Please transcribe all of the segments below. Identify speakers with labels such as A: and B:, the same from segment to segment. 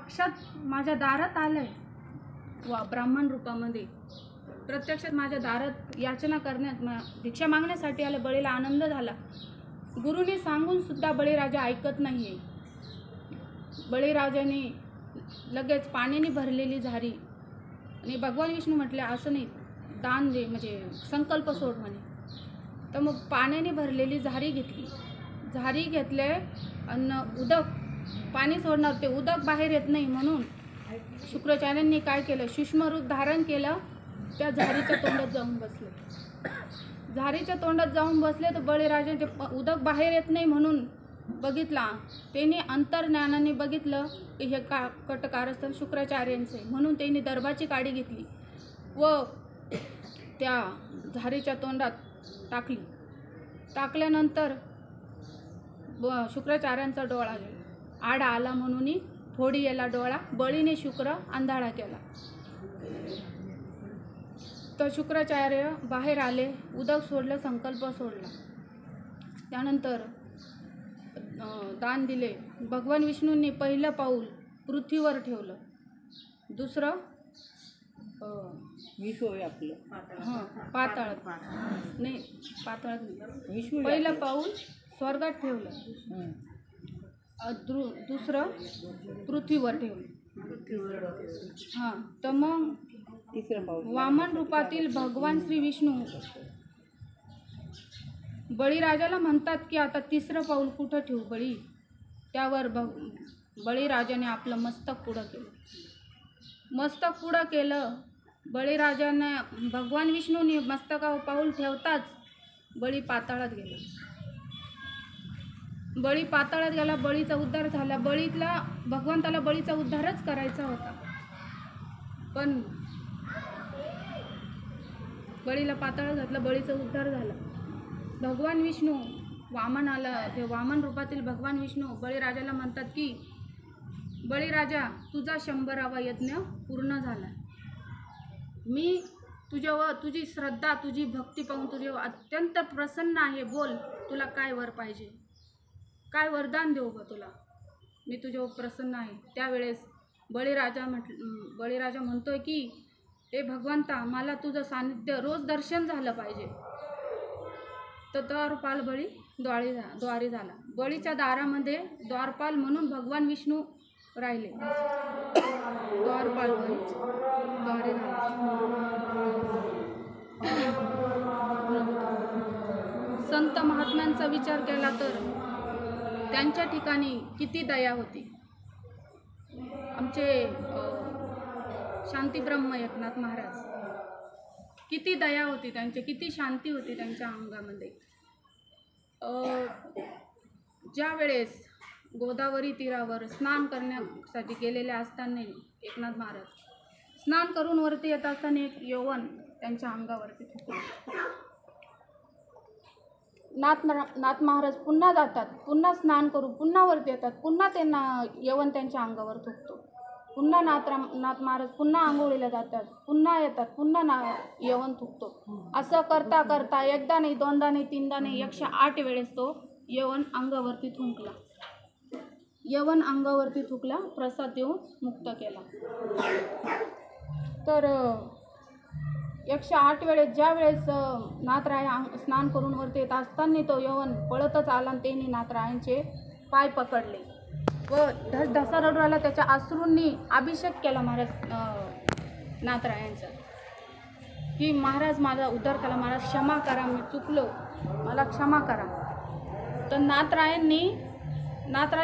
A: साक्षात माझ्या दारात आलंय वा ब्राह्मण रूपामध्ये प्रत्यक्षात माझ्या दारात याचना करण्यात भिक्षा मागण्यासाठी आलं। बळीला आनंद झाला। गुरुने सांगून सुद्धा बळीराजा ऐकत नाहीये। बळीराजाने लगेच पाण्याने भरलेली झारी आणि भगवान विष्णू म्हटले असं नाही, दान दे म्हणजे संकल्प सोड म्हणे। तर मग पाण्याने भरलेली झारी घेतली, झारी घेतले आणि उदक पाणी सोडणार ते उदक बाहेर येत नाही म्हणून शुक्राचार्यांनी काय केलं, सूक्ष्म रूप धारण केलं, त्या झारीच्या तोंडात जाऊन बसले। झारीच्या तोंडात जाऊन बसले तर बळीराजा ते उदक बाहेर येत नाही म्हणून बघितला, त्याने अंतर्ज्ञानाने बघितलं की हे कटकारस्थान शुक्राचार्यांचे, म्हणून त्यांनी दर्भाची काडी घेतली व त्या झारीच्या तोंडात टाकली। टाकल्यानंतर शुक्राचार्यांचा डोळा आड आला म्हणून फोडी याला डोळा, बळीने शुक्र अंधाळा केला। तर शुक्राचार्य बाहेर आले, उदक सोडलं, संकल्प सोडला, त्यानंतर दान दिले। भगवान विष्णूंनी पहिलं पाऊल पृथ्वीवर ठेवलं, दुसरं पाताळात नाही, पहिलं पाऊल स्वर्गात ठेवलं, दुसरं पृथ्वीवर ठेवलं। हां, तर मग वामन रूपातील भगवान श्री विष्णू बळीराजाला म्हणतात की आता तिसरं पाऊल कुठं ठेवू बळी? त्यावर बळीराजाने आपलं मस्तक पुढं केलं। मस्तक पुढं केलं बळीराजाने, भगवान विष्णूने मस्तकावर पाऊल ठेवताच बळी पाताळात गेला। बळी पाताळात गेला, बळीचा उद्धार झाला। भगवंताला बळीचा उद्धारच करायचा होता, पण बळीला पाताळात घातलं, बळीचा उद्धार झाला। भगवान विष्णू वामन आला, ते वामन रूपातील भगवान विष्णू बळीराजाला म्हणतात की बळीराजा, तुझा 100वा यज्ञ पूर्ण झाला। मी तुझ्यावर तुझी श्रद्धा, तुझी भक्ती पाहून तुझ्यावर अत्यंत प्रसन्न आहे। बोल, तुला काय वर पाहिजे, काय वरदान देऊ ग तुला, मी तुझ्यावर प्रसन्न आहे। त्यावेळेस बळीराजा म्हणतोय की हे भगवंता, मला तुझं सानिध्य रोज दर्शन झालं पाहिजे। तर द्वारपाल बळी द्वारी झाला। बळीच्या दारामध्ये द्वारपाल म्हणून भगवान विष्णू राहिले। द्वारपाल बळी द्वारी झाला। संत महात्म्यांचा विचार केला तर त्यांच्या ठिकाणी किती दया होती। आमचे शांतीब्रह्म एकनाथ महाराज, किती दया होती त्यांची, किती शांती होती त्यांच्या अंगामध्ये। ज्या वेळेस गोदावरी तीरावर स्नान करण्यासाठी गेलेले असताना एकनाथ महाराज स्नान करून वरती येत असताना एक यवन त्यांच्या अंगावरती थुंकलं। नाथ महाराज पुन्हा जातात, पुन्हा स्नान करून पुन्हा वरती येतात, पुन्हा त्यांना यवन त्यांच्या अंगावर थुंकतो। पुन्हा नाथ महाराज पुन्हा आंघोळीला जातात, पुन्हा येतात, पुन्हा यवन थुंकतो। असं करता करता एकदा नाही, दोनदा नाही, तीनदा नाही, 108 वेळेस तो यवन अंगावरती थुंकला। यवन अंगावरती थुंकला, प्रसाद देऊन मुक्त केला। तर 108 वेळेस ज्या वेळेस नाथराय स्नान करून वरती येत असताना तो यवन पळतच आला आणि त्यांनी नाथरायांचे पाय पकडले व ढसा रडवायला त्याच्या अश्रूंनी अभिषेक केला महाराज नाथरायांचा, की महाराज माझा उद्धार केला, मला क्षमा करा, मी चुकलो, मला क्षमा करा। तर नाथराय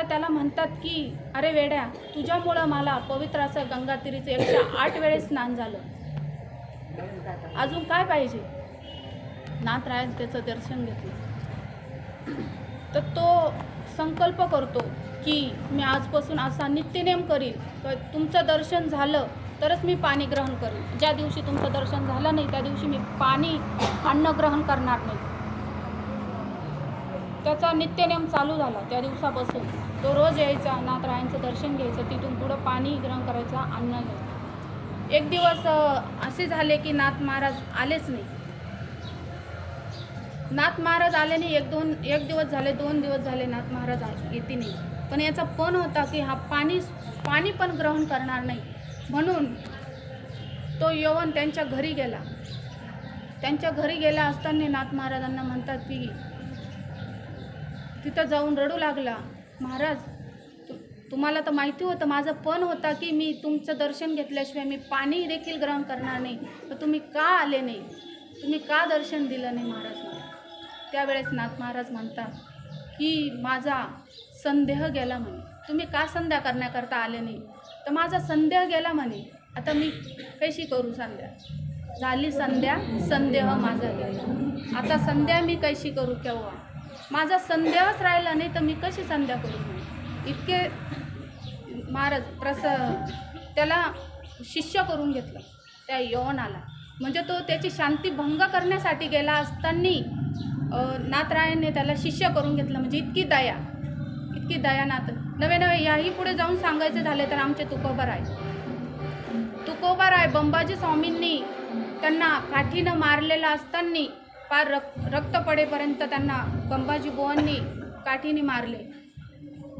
A: त्याला म्हणतात की अरे वेड्या, तुझ्यामुळं मला पवित्र असं गंगातीरीचं 108 वेळेस स्नान झालं, अजून काय पाहिजे? नाथरायाने त्याचं दर्शन घेतलं। तर तो संकल्प करतो की मी आजपासून असा नित्यनेम करीन, तर तुमचं दर्शन झालं तरच मी पाणी ग्रहण करेन, ज्या दिवशी तुमचं दर्शन झालं नाही त्या दिवशी मी अन्न ग्रहण करणार नाही। त्याचा नित्यनेम चालू झाला। त्या दिवसापासून तो रोज यायचा, नाथरायांचं दर्शन घ्यायचं, तिथून पुढं पाणी ग्रहण करायचं, अन्न घ्यायचं। एक दिवस असे झाले की नाथ महाराज आलेच नाही। नाथ महाराज आले नाही, एक दिवस झाले, 2 दिवस झाले, नाथ महाराज येते नाही। पण याचा पण होता की हा पाणी पाणी पण ग्रहण करणार नाही. म्हणून तो यवन त्यांच्या घरी गेला. त्यांच्या घरी गेला असताना नाथ महाराजांना म्हणतात की तिथं जाऊन रडू लागला, महाराज तुम्हाला तर माहिती होतं, माझं पण होता की मी तुमचं दर्शन घेतल्याशिवाय मी पाणी देखील ग्रहण करणार नाही, तर तुम्ही का आले नाही, तुम्ही का दर्शन दिलं नाही महाराज. त्यावेळेस नाथ महाराज म्हणतात की माझा संदेह गेला म्हणे. तुम्ही का संध्या करण्याकरता आले नाही, तर माझा संदेह गेला म्हणे. आता मी कशी करू संध्या, झाली संध्या, संदेह माझा गेला. आता संध्या मी कशी करू, केव्हा माझा संदेहच राहिला नाही तर मी कशी संध्या करू म्हणे. इतके महाराज त्याला शिष्य करून घेतलं त्या यवनाला. म्हणजे तो त्याची शांती भंग करण्यासाठी गेला असताना नाथरायांनी त्याला शिष्य करून घेतलं. म्हणजे इतकी दया नाथ. नवे याही पुढे जाऊन सांगायचे झाले तर आमचे तुकोबाराय बंबाजी स्वामींनी त्यांना काठीनं मारलेलं असताना फार रक्त पडेपर्यंत त्यांना बंबाजी बुवांनी काठीने मारले.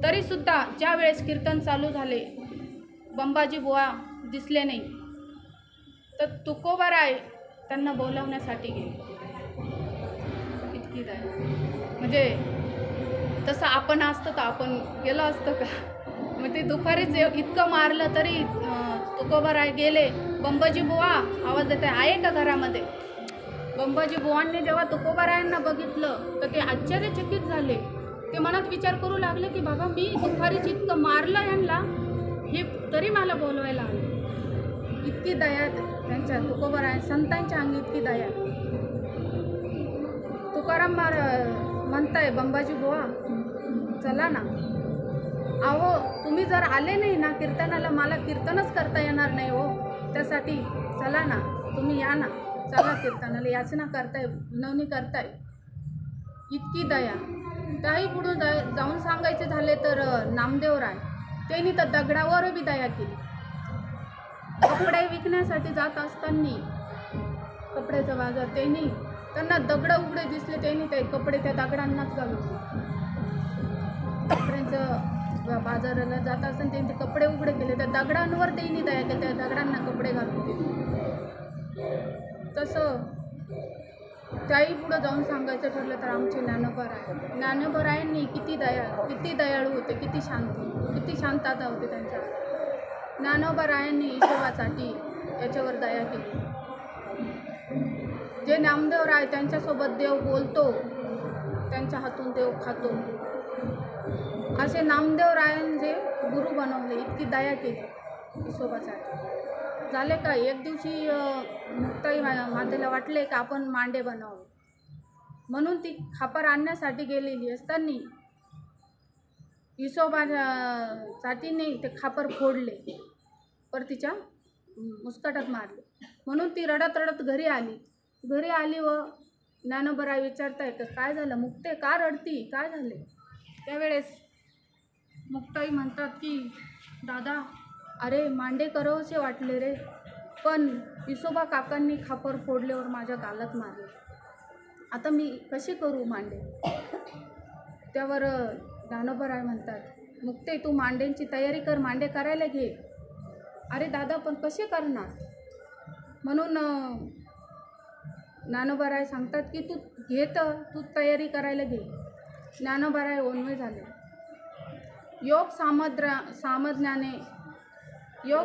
A: तरीसुद्धा ज्या वेळेस कीर्तन चालू झाले बंबाजी बुवा दिसले नाही, तर तुकोबाराय त्यांना बोलावण्यासाठी गेले. इतकी दया. म्हणजे तसं आपण असतं तर आपण गेलं असतं का. मग ते दुपारीच इतकं मारलं तरी तुकोबाराय गेले. बंबाजी बुवा आवाज देत आहे का घरामध्ये. बंबाजी बुवांनी जेव्हा तुकोबारायांना बघितलं तर ते आश्चर्यचकित झाले. ते मनात विचार करू लागले की बाबा मी दुपारीच इतकं मारलं यांना, हे तरी मला बोलवायला आलं. इतकी दया त्यांच्या तुकोबाराय संतांच्या अंगी, इतकी दया. तुकाराम म्हणताय बंबाजी बुवा चला ना, अहो तुम्ही जर आले नाही ना कीर्तनाला, मला कीर्तनच करता येणार नाही हो, त्यासाठी चला ना तुम्ही या ना, चला कीर्तनाला, याचना करताय, विनवणी करताय. इतकी दया. त्याही पुढून जाऊन सांगायचे झाले तर नामदेवराय त्यांनी तर दगडावर बी दया केली. कपडे विकण्यासाठी जात असताना कपड्याचा बाजार त्यांना दगड उघडे दिसले, त्यांनी ते कपडे त्या दगडांनाच घालून, कपड्यांचं बाजाराला जात असताना त्यांनी ते कपडे उघडे केले, त्या दगडांवर त्यांनी दया केली, त्या दगडांना कपडे घालून दिले. तसं त्याही पुढं जाऊन सांगायचं ठरलं तर आमचे ज्ञानोबारायांनी किती दयाळू होते, किती शांतता होते त्यांच्या. ज्ञानोबारायांनी ईशोबासाठी याच्यावर दया केली. जे नामदेवराय त्यांच्यासोबत देव बोलतो, त्यांच्या हातून देव खातो, असे नामदेवरायांचे गुरु बनवले. इतकी दया केली ईशोबासाठी. झाले का एक दिवशी मुक्ताई मातेला वाटले की आपण मांडे बनवावे, म्हणून ती खापर आणण्यासाठी गेलेली असताना ईशोबासाठी नाही ते खापर फोडले, पर तिच्या मुस्कटात मारले. म्हणून ती रडत रडत घरी आली व ज्ञानोबाराय विचारताय तर काय झालं मुक्ते, का रडती, काय झाले. त्यावेळेस मुक्ताई म्हणतात की दादा अरे मांडे करावेसे वाटले रे, पण विसोबा काकांनी खापर फोडल्यावर माझ्या गालात मारले, आता मी कशी करू मांडे. त्यावर ज्ञानोबाराय म्हणतात मुक्ते तू मांड्यांची तयारी कर, मांडे करायला घे. अरे दादा पण कसे करणार. म्हणून ज्ञानोबाराय सांगतात की तू तयारी करायला घे. ज्ञानोबाराय ओन्मय झाले. योग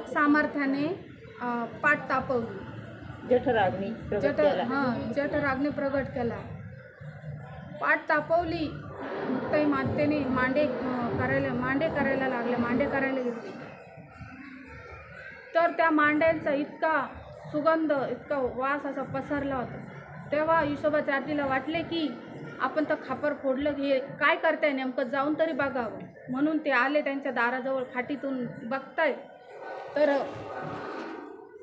A: सामर्थ्याने पाठ तापवली. जठराग्नी प्रगट केला. पाठ तापवली. मुक्ताई मातेने मांडे करायला घेतले. तर त्या मांड्यांचा इतका सुगंध, इतका वास असा पसरला होता. तेव्हा विसोबाच्या आजीला वाटले की आपण तर खापर फोडलं, हे काय करताय नेमकं, जाऊन तरी बघावं. म्हणून ते आले त्यांच्या दाराजवळ, खाटीतून बघताय तर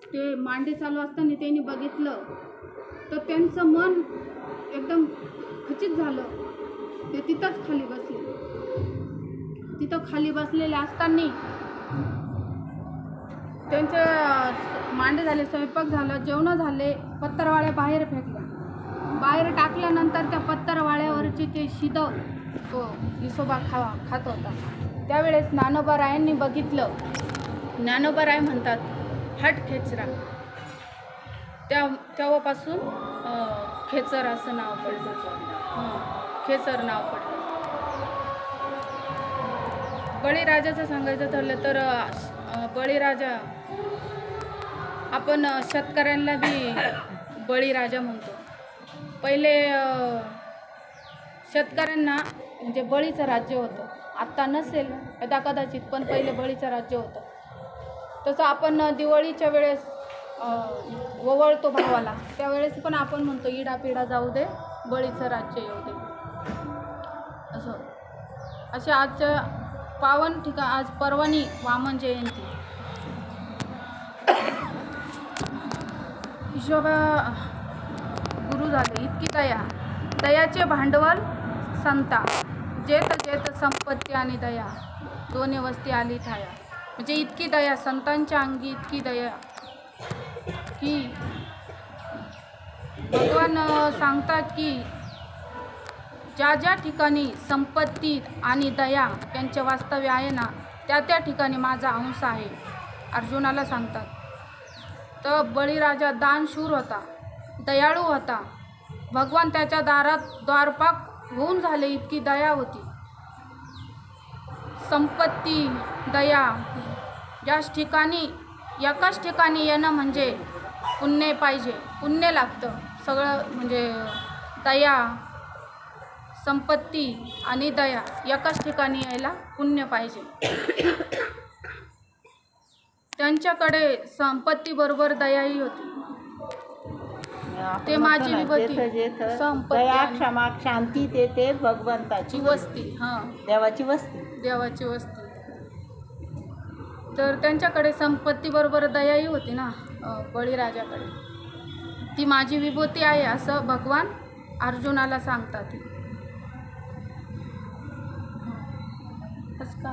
A: ते मांडे चालू असताना त्यांनी बघितलं तर त्यांचं मन एकदम खचित झालं. ते तिथंच खाली बसले. तिथं खाली बसलेले असताना त्यांचे मांडे झाले, स्वयंपाक झाला, जेवण झाले, पत्तरवाळ्या बाहेर फेकल्या. बाहेर टाकल्यानंतर त्या पत्तरवाळ्यावरची ते शिद तो विसोबा खात होता. त्यावेळेस ज्ञानोबारायांनी बघितलं ज्ञानोबाराय म्हणतात हट खेचरा, तेव्हापासून खेचर असं नाव पडलं. खेचर नाव पडलं. बळीराजाचं सांगायचं ठरलं तर बळीराजा, आपण शेतकऱ्यांना बी बळीराजा म्हणतो. पहिले शेतकऱ्यांना म्हणजे बळीचं राज्य होतं. आत्ता नसेल कदाचित, पण पहिले बळीचं राज्य होतं. तसं आपण दिवाळीच्या वेळेस ओवळतो भावाला, त्यावेळेस पण आपण म्हणतो इडापिडा जाऊ दे, बळीचं राज्य येऊ दे. असे आजच्या पावन ठिकाण, आज पर्वणी वामन जयंती. हिशोबा गुरु झाले. इतकी दयाचे भांडवल संता, जेत जेत संपत्ती आणि दया, दोन्ही वस्ती आली ठाया. म्हणजे इतकी दया, संतांच्या अंगी इतकी दया की भगवान सांगतात की ज्या ज्या ठिकाणी संपत्ती आणि दया यांचे वास्तव्य आहे ना, त्या ठिकाणी माझा अंश आहे, अर्जुनाला सांगतात. तर बळीराजा दानशूर होता, दयाळू होता. भगवान त्याच्या दारात द्वारपाक होऊन झाले, इतकी दया होती. संपत्ती, दया, याच ठिकाणी एकाच ठिकाणी येणं म्हणजे पुण्य पाहिजे, पुण्य लागतं सगळं. म्हणजे दया, संपत्ती आणि दया एकाच ठिकाणी यायला पुण्य पाहिजे. त्यांच्याकडे संपत्तीबरोबर दयाही होती. ते माझी विभूती,
B: दया, क्षमा, शांती, ते भगवंताची
A: वस्ती.
B: देवाची वस्ती,
A: देवाची वस्ती. तर त्यांच्याकडे संपत्तीबरोबर दयाही होती ना बळीराजाकडे. ती माझी विभूती आहे असं भगवान अर्जुनाला सांगतात. असं का